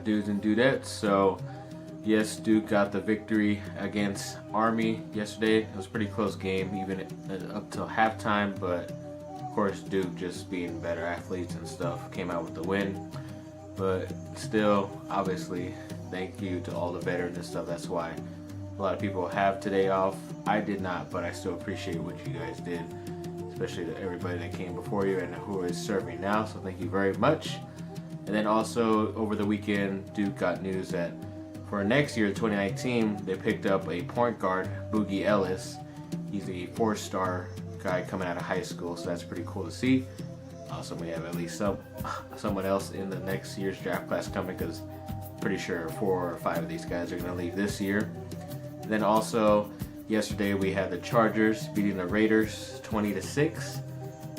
dudes and dudettes. So yes, Duke got the victory against Army yesterday. It was a pretty close game, even up till halftime, but of course Duke, just being better athletes and stuff, came out with the win. But still, obviously, thank you to all the veterans and stuff. That's why a lot of people have today off. I did not, but I still appreciate what you guys did, especially to everybody that came before you and who is serving now. So thank you very much. And then also over the weekend, Duke got news that for next year, 2019, they picked up a point guard, Boogie Ellis. He's a 4-star guy coming out of high school, so that's pretty cool to see. Also, we have at least someone else in the next year's draft class coming, because I'm pretty sure 4 or 5 of these guys are going to leave this year. And then also, yesterday we had the Chargers beating the Raiders 20-6.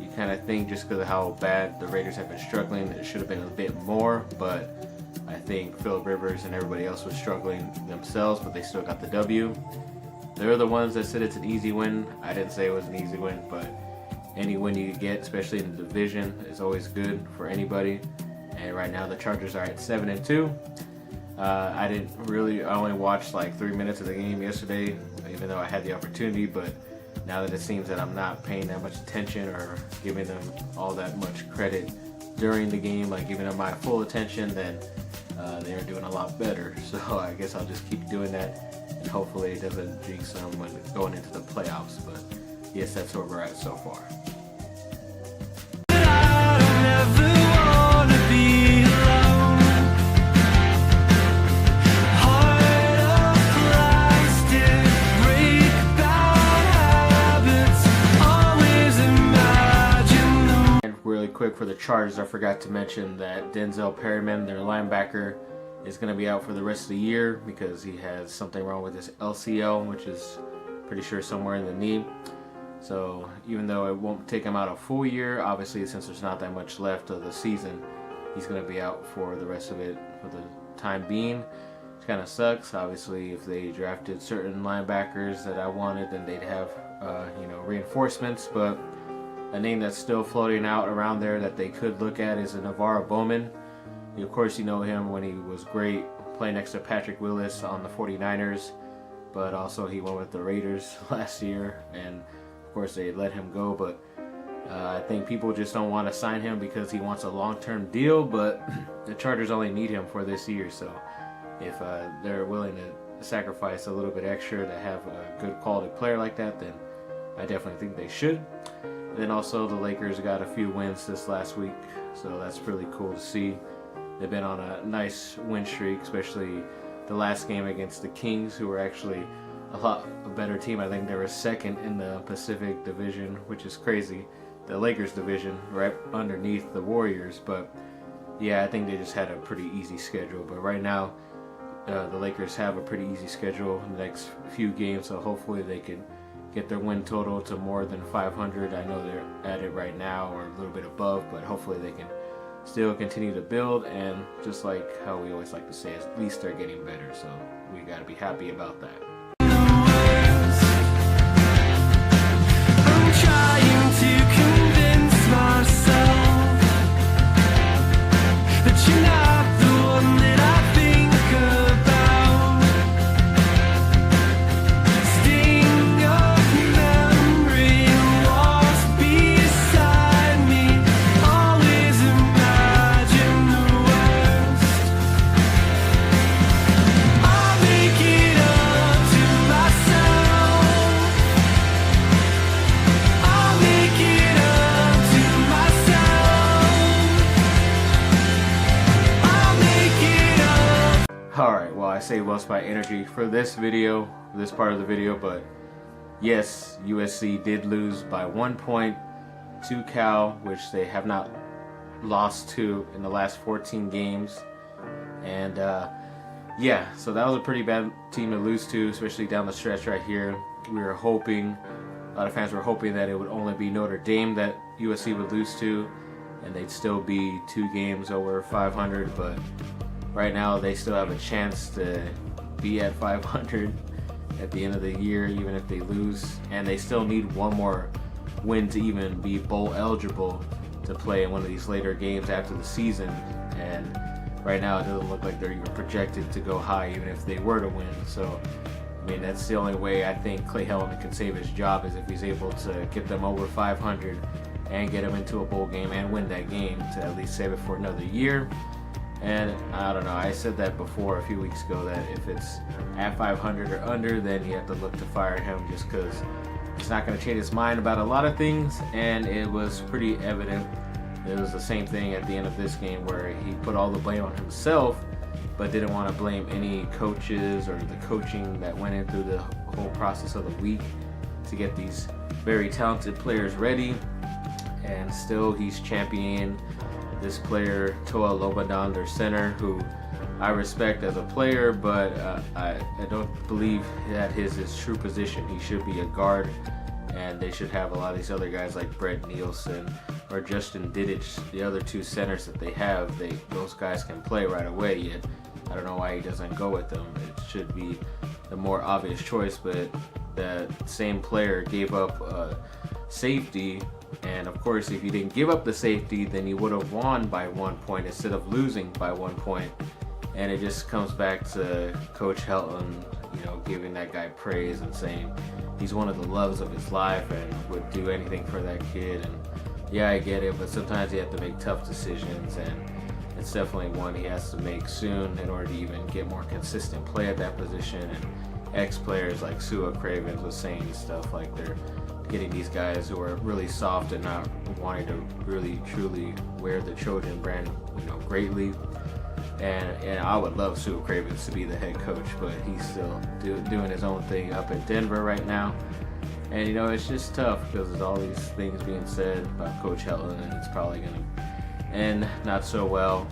You kind of think just because of how bad the Raiders have been struggling, it should have been a bit more, but I think Phillip Rivers and everybody else was struggling themselves, but they still got the W. They're the ones that said it's an easy win. I didn't say it was an easy win, but any win you get, especially in the division, is always good for anybody. And right now the Chargers are at 7-2. I only watched like 3 minutes of the game yesterday, even though I had the opportunity, but now that it seems that I'm not paying that much attention or giving them all that much credit during the game, like giving them my full attention, then they're doing a lot better. So I guess I'll just keep doing that, and hopefully it doesn't jinx them when going into the playoffs. But yes, that's where we're at so far. Quick for the Chargers, I forgot to mention that Denzel Perryman, their linebacker, is going to be out for the rest of the year because he has something wrong with his LCL, which is pretty sure somewhere in the knee. So even though it won't take him out a full year, obviously since there's not that much left of the season, he's going to be out for the rest of it for the time being. It kind of sucks. Obviously, if they drafted certain linebackers that I wanted, then they'd have reinforcements, but a name that's still floating out around there that they could look at is a Navarro Bowman. Of course, you know him when he was great playing next to Patrick Willis on the 49ers, but also he went with the Raiders last year, and of course they let him go. But I think people just don't want to sign him because he wants a long-term deal, but the Chargers only need him for this year. So if they're willing to sacrifice a little bit extra to have a good quality player like that, then I definitely think they should. Then also the Lakers got a few wins this last week, so that's really cool to see. They've been on a nice win streak, especially the last game against the Kings, who were actually a better team. I think they were second in the Pacific Division, which is crazy. The Lakers division right underneath the Warriors, but yeah, I think they just had a pretty easy schedule. But right now, the Lakers have a pretty easy schedule in the next few games, so hopefully they can get their win total to more than 500. I know they're at it right now, or a little bit above, but hopefully they can still continue to build, and just like how we always like to say, at least they're getting better, so we got to be happy about that. I'm trying to convince myself that you're not the one that I think about. Sting of memory walks beside me, always imagine the worst. I'll make it up to myself. I'll make it up to myself. I'll make it up. Alright, well, I saved most of my energy for this video, this part of the video, but yes, USC did lose by 1 point to Cal, which they have not lost to in the last 14 games. And yeah, so that was a pretty bad team to lose to, especially down the stretch right here. We were hoping, a lot of fans were hoping that it would only be Notre Dame that USC would lose to, and they'd still be 2 games over 500, but right now they still have a chance to be at 500 at the end of the year, even if they lose, and they still need one more win to even be bowl eligible to play in one of these later games after the season. And right now it doesn't look like they're even projected to go high, even if they were to win. So, I mean, that's the only way I think Clay Helton can save his job, is if he's able to get them over 500 and get them into a bowl game and win that game to at least save it for another year. And I don't know, I said that before a few weeks ago, that if it's at 500 or under, then you have to look to fire him, just because it's not going to change his mind about a lot of things. And it was pretty evident. It was the same thing at the end of this game, where he put all the blame on himself, but didn't want to blame any coaches or the coaching that went in through the whole process of the week to get these very talented players ready. And still he's championing this player, Toa Lobadan, their center, who I respect as a player, but I don't believe that his true position. He should be a guard, and they should have a lot of these other guys like Brett Nielsen or Justin Didich, the other two centers that they have. Those guys can play right away, yet I don't know why he doesn't go with them. It should be the more obvious choice, but that same player gave up safety. And of course, if you didn't give up the safety, then you would have won by 1 point instead of losing by 1 point. And it just comes back to Coach Helton, giving that guy praise and saying he's one of the loves of his life and would do anything for that kid. And yeah, I get it, but sometimes you have to make tough decisions, and it's definitely one he has to make soon in order to even get more consistent play at that position. And ex-players like Sua Cravens was saying stuff like they're getting these guys who are really soft and not wanting to really truly wear the Trojan brand, greatly. And I would love Sua Cravens to be the head coach, but he's still doing his own thing up in Denver right now. And it's just tough because there's all these things being said about Coach Helton, and it's probably going to end not so well.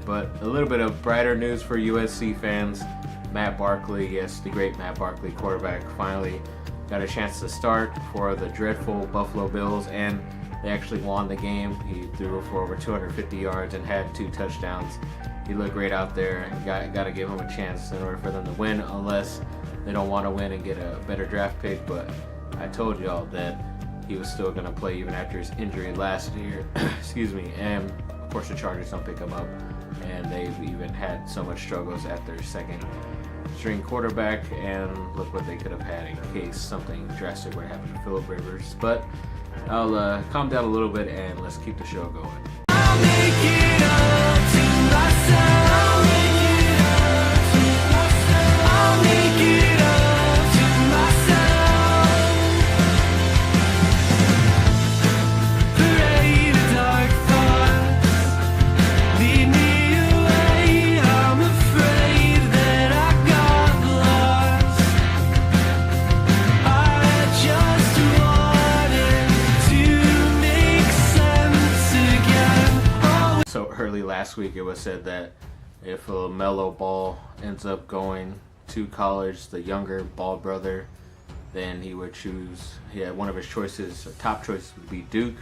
But a little bit of brighter news for USC fans. Matt Barkley, yes, the great Matt Barkley, quarterback, finally got a chance to start for the dreadful Buffalo Bills, and they actually won the game. He threw for over 250 yards and had 2 touchdowns. He looked great out there, and got to give him a chance in order for them to win, unless they don't want to win and get a better draft pick. But I told y'all that he was still going to play even after his injury last year. Excuse me. And of course the Chargers don't pick him up, and they've even had so much struggles at their second string quarterback, and look what they could have had in case something drastic would happen to Phillip Rivers. But I'll calm down a little bit and let's keep the show going. I'll make it up to myself. I'll make it up to myself. I'll make it up to myself. Parade of dark thoughts lead me away. I'm afraid that I got lost. I just wanted to make sense again. Oh. So early last week it was said that if LaMelo Ball ends up going to college, the younger Ball brother, then he would choose, one of his choices, top choices would be Duke.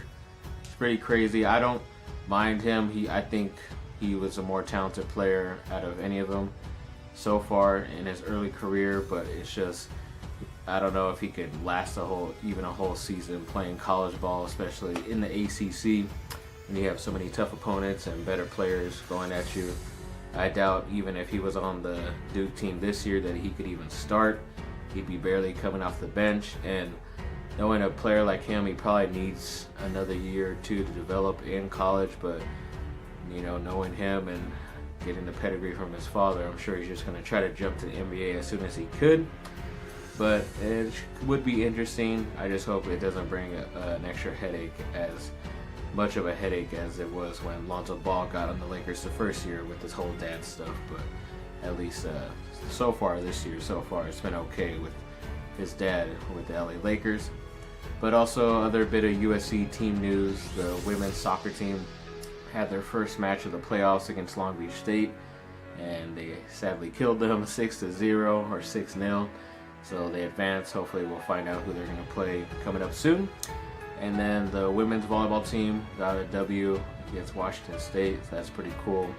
It's pretty crazy. I don't mind him. I think he was a more talented player out of any of them so far in his early career, but it's just, I don't know if he could last a whole season playing college ball, especially in the ACC, when you have so many tough opponents and better players going at you. I doubt even if he was on the Duke team this year that he could even start. He'd be barely coming off the bench, and knowing a player like him, he probably needs another year or two to develop in college. But knowing him and getting the pedigree from his father, I'm sure he's just going to try to jump to the NBA as soon as he could. But it would be interesting. I just hope it doesn't bring an extra headache, as much of a headache as it was when Lonzo Ball got on the Lakers the first year with this whole dad stuff. But at least so far this year, it's been okay with his dad with the LA Lakers. But also other bit of USC team news, the women's soccer team had their first match of the playoffs against Long Beach State, and they sadly killed them 6-0 or 6-0. So they advanced. Hopefully we'll find out who they're going to play coming up soon. And then the women's volleyball team got a W against Washington State. So that's pretty cool.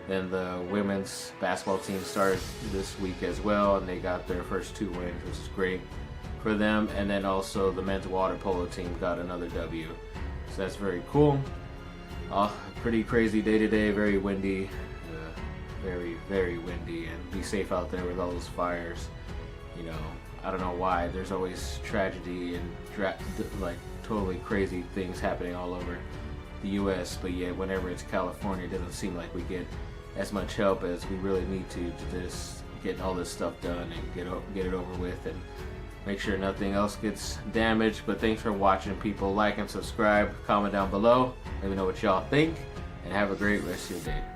Then the women's basketball team started this week as well, and they got their first 2 wins, which is great for them. And then also the men's water polo team got another W. So that's very cool. Pretty crazy day today, very windy. very, very windy, and be safe out there with all those fires. You know, I don't know why there's always tragedy and like totally crazy things happening all over the U.S., but yet whenever it's California, it doesn't seem like we get as much help as we really need to just get all this stuff done and get it over with and make sure nothing else gets damaged. But thanks for watching, people. Like and subscribe, comment down below, let me know what y'all think, and have a great rest of your day.